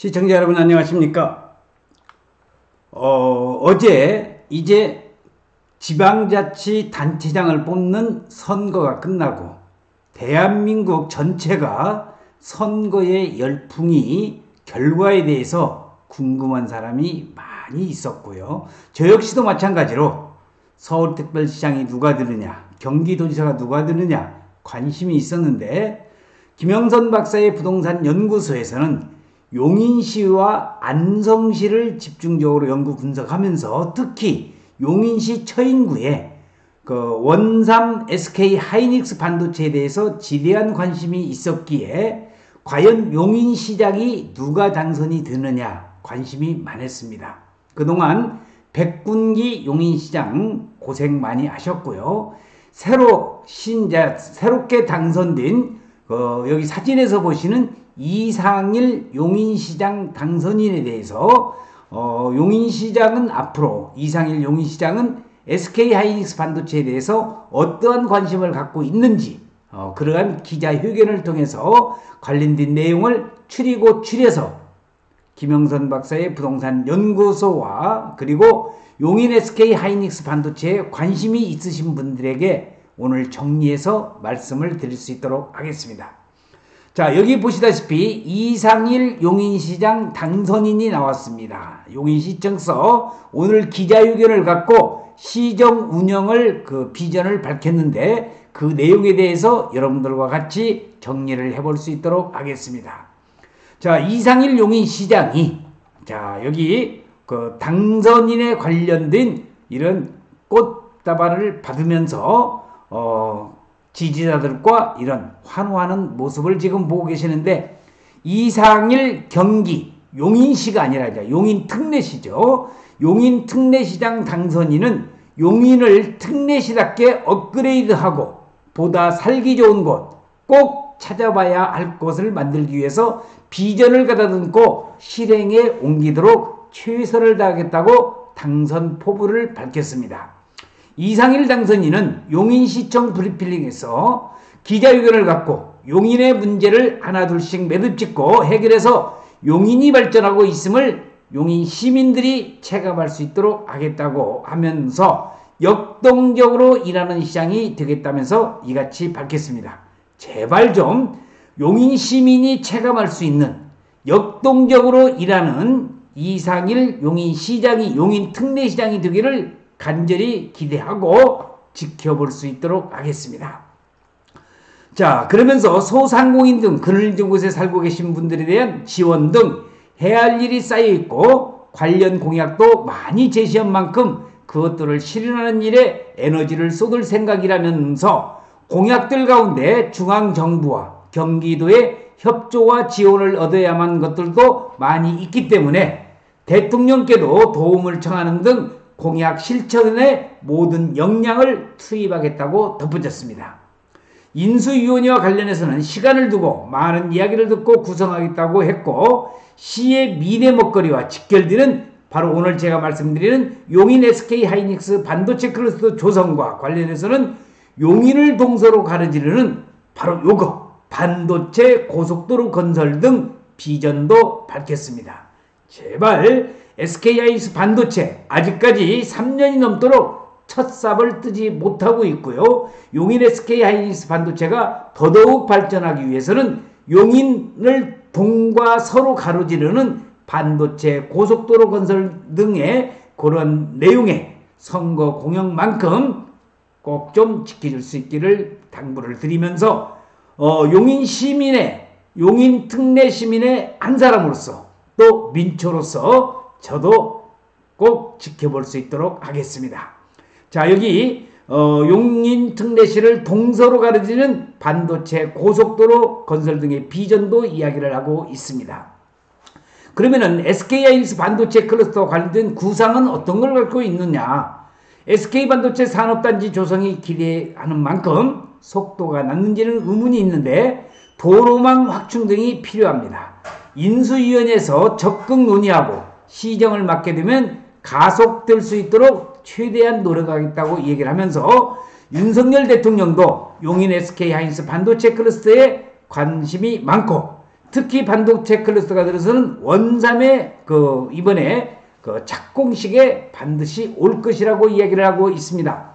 시청자 여러분 안녕하십니까? 어제 이제 지방자치단체장을 뽑는 선거가 끝나고 대한민국 전체가 선거의 열풍이 결과에 대해서 궁금한 사람이 많이 있었고요. 저 역시도 마찬가지로 서울특별시장이 누가 되느냐, 경기도지사가 누가 되느냐 관심이 있었는데 김영선 박사의 부동산 연구소에서는 용인시와 안성시를 집중적으로 연구 분석하면서 특히 용인시 처인구에 원삼 SK 하이닉스 반도체에 대해서 지대한 관심이 있었기에 과연 용인시장이 누가 당선이 되느냐 관심이 많았습니다. 그동안 백군기 용인시장 고생 많이 하셨고요. 새롭게 당선된 여기 사진에서 보시는 이상일 용인시장 당선인에 대해서 용인시장은 앞으로 이상일 용인시장은 SK 하이닉스 반도체에 대해서 어떠한 관심을 갖고 있는지 그러한 기자회견을 통해서 관련된 내용을 추려서 김영선 박사의 부동산 연구소와 그리고 용인 SK 하이닉스 반도체에 관심이 있으신 분들에게 오늘 정리해서 말씀을 드릴 수 있도록 하겠습니다. 자, 여기 보시다시피 이상일 용인시장 당선인이 나왔습니다. 용인시청서 오늘 기자회견을 갖고 시정 운영을 비전을 밝혔는데 그 내용에 대해서 여러분들과 같이 정리를 해볼 수 있도록 하겠습니다. 자, 이상일 용인시장이 여기 당선인에 관련된 이런 꽃다발을 받으면서 지지자들과 이런 환호하는 모습을 지금 보고 계시는데 이상일 경기 용인시가 아니라 용인 특례시죠. 용인 특례시장 당선인은 용인을 특례시답게 업그레이드하고 보다 살기 좋은 곳, 꼭 찾아봐야 할 곳을 만들기 위해서 비전을 가다듬고 실행에 옮기도록 최선을 다하겠다고 당선 포부를 밝혔습니다. 이상일 당선인은 용인시청 브리핑에서 기자회견을 갖고 용인의 문제를 하나둘씩 매듭짓고 해결해서 용인이 발전하고 있음을 용인 시민들이 체감할 수 있도록 하겠다고 하면서 역동적으로 일하는 시장이 되겠다면서 이같이 밝혔습니다. 제발 좀 용인 시민이 체감할 수 있는 역동적으로 일하는 이상일 용인시장이 용인 특례시장이 되기를 간절히 기대하고 지켜볼 수 있도록 하겠습니다. 자, 그러면서 소상공인 등 그늘진 곳에 살고 계신 분들에 대한 지원 등 해야 할 일이 쌓여있고 관련 공약도 많이 제시한 만큼 그것들을 실현하는 일에 에너지를 쏟을 생각이라면서 공약들 가운데 중앙정부와 경기도의 협조와 지원을 얻어야만 것들도 많이 있기 때문에 대통령께도 도움을 청하는 등 공약 실천에 모든 역량을 투입하겠다고 덧붙였습니다. 인수위원회와 관련해서는 시간을 두고 많은 이야기를 듣고 구성하겠다고 했고 시의 미래 먹거리와 직결되는 바로 오늘 제가 말씀드리는 용인 SK 하이닉스 반도체 클러스터 조성과 관련해서는 용인을 동서로 가로지르는 바로 요거 반도체 고속도로 건설 등 비전도 밝혔습니다. 제발 SK 하이닉스 반도체 아직까지 3년이 넘도록 첫 삽을 뜨지 못하고 있고요. 용인 SK 하이닉스 반도체가 더더욱 발전하기 위해서는 용인을 동과 서로 가로지르는 반도체 고속도로 건설 등의 그런 내용의 선거 공약만큼 꼭 좀 지켜줄 수 있기를 당부를 드리면서 용인 시민의 용인 특례 시민의 한 사람으로서 또 민초로서 저도 꼭 지켜볼 수 있도록 하겠습니다. 자, 여기 용인 특례시를 동서로 가로지르는 반도체 고속도로 건설 등의 비전도 이야기를 하고 있습니다. 그러면은 SK 하이닉스 반도체 클러스터와 관련된 구상은 어떤 걸 갖고 있느냐? SK 반도체 산업단지 조성이 기대하는 만큼 속도가 났는지는 의문이 있는데 도로망 확충 등이 필요합니다. 인수위원회에서 적극 논의하고 시정을 맡게 되면 가속될 수 있도록 최대한 노력하겠다고 얘기를 하면서 윤석열 대통령도 용인 SK 하이닉스 반도체 클러스터에 관심이 많고 특히 반도체 클러스터가 들어서는 원삼의 이번에 착공식에 반드시 올 것이라고 이야기를 하고 있습니다.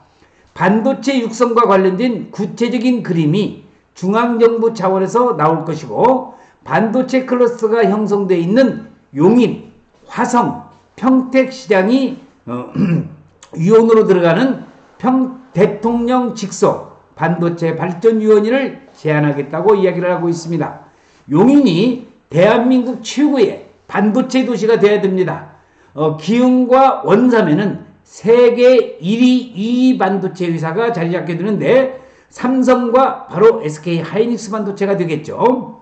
반도체 육성과 관련된 구체적인 그림이 중앙정부 차원에서 나올 것이고, 반도체 클러스터가 형성되어 있는 용인, 화성, 평택 시장이 위원으로 들어가는 대통령 직속 반도체 발전위원회를 제안하겠다고 이야기를 하고 있습니다. 용인이 대한민국 최고의 반도체 도시가 되어야 됩니다. 기흥과 원삼에는 세계 1위 2위 반도체 회사가 자리 잡게 되는데, 삼성과 바로 SK 하이닉스 반도체가 되겠죠.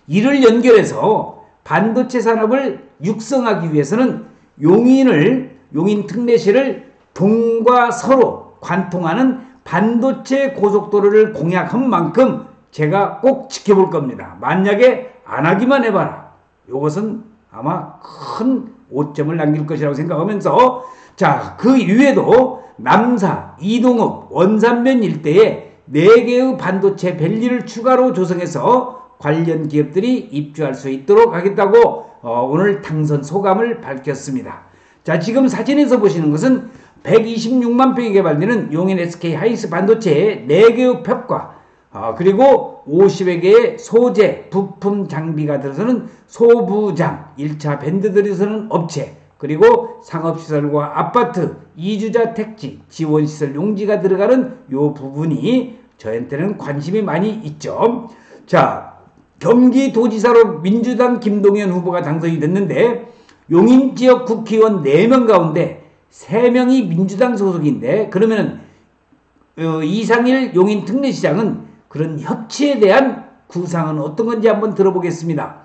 이를 연결해서 반도체 산업을 육성하기 위해서는 용인 특례시를 동과 서로 관통하는 반도체 고속도로를 공약한 만큼 제가 꼭 지켜볼 겁니다. 만약에 안 하기만 해봐라, 이것은 아마 큰 오점을 남길 것이라고 생각하면서, 자, 그 이외에도 남사, 이동읍, 원산면 일대에 4개의 반도체 밸리를 추가로 조성해서 관련 기업들이 입주할 수 있도록 하겠다고 오늘 당선 소감을 밝혔습니다. 자, 지금 사진에서 보시는 것은 126만 평이 개발되는 용인 SK 하이닉스 반도체의 4개의 팹과 그리고 50여 개의 소재, 부품, 장비가 들어서는 소부장, 1차 밴드 들어서는 업체, 그리고 상업시설과 아파트, 이주자 택지, 지원시설 용지가 들어가는 요 부분이 저한테는 관심이 많이 있죠. 자, 경기도지사로 민주당 김동연 후보가 당선이 됐는데, 용인 지역 국회의원 4명 가운데 3명이 민주당 소속인데, 그러면은 이상일 용인 특례시장은 그런 협치에 대한 구상은 어떤 건지 한번 들어보겠습니다.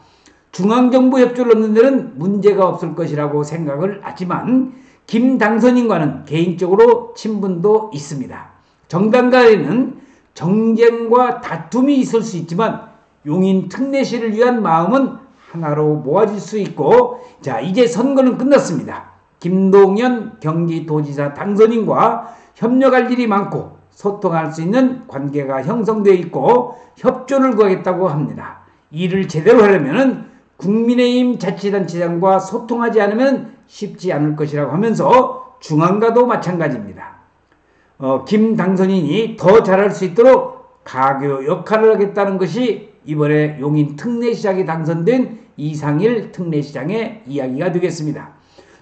중앙정부 협조를 얻는 데는 문제가 없을 것이라고 생각을 하지만 김 당선인과는 개인적으로 친분도 있습니다. 정당 간에는 정쟁과 다툼이 있을 수 있지만 용인 특례시를 위한 마음은 하나로 모아질 수 있고, 자, 이제 선거는 끝났습니다. 김동연 경기도지사 당선인과 협력할 일이 많고 소통할 수 있는 관계가 형성되어 있고 협조를 구하겠다고 합니다. 이를 제대로 하려면 국민의힘 자치단체장과 소통하지 않으면 쉽지 않을 것이라고 하면서 중앙과도 마찬가지입니다. 김 당선인이 더 잘할 수 있도록 가교 역할을 하겠다는 것이 이번에 용인 특례시장에 당선된 이상일 특례시장의 이야기가 되겠습니다.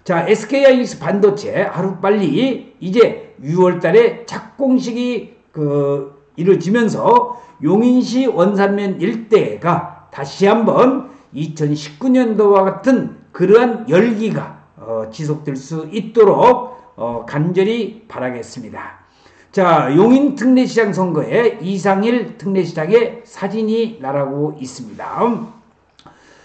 자, SK 하이닉스 반도체 하루빨리 이제 6월 달에 착공식이 이루어지면서 용인시 원산면 일대가 다시 한번 2019년도와 같은 그러한 열기가 지속될 수 있도록 간절히 바라겠습니다. 자, 용인 특례시장 선거에 이상일 특례시장의 사진이 나라고 있습니다.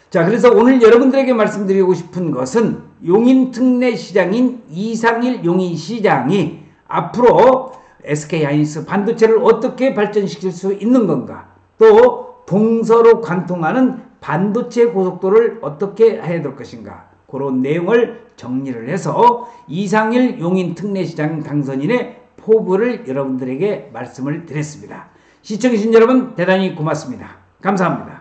자, 그래서 오늘 여러분들에게 말씀드리고 싶은 것은 용인 특례시장인 이상일 용인시장이 앞으로 SK 하이닉스 반도체를 어떻게 발전시킬 수 있는 건가, 또 동서로 관통하는 반도체 고속도로를 어떻게 해야 될 것인가, 그런 내용을 정리를 해서 이상일 용인 특례시장 당선인의 포부를 여러분들에게 말씀을 드렸습니다. 시청해주신 여러분 대단히 고맙습니다. 감사합니다.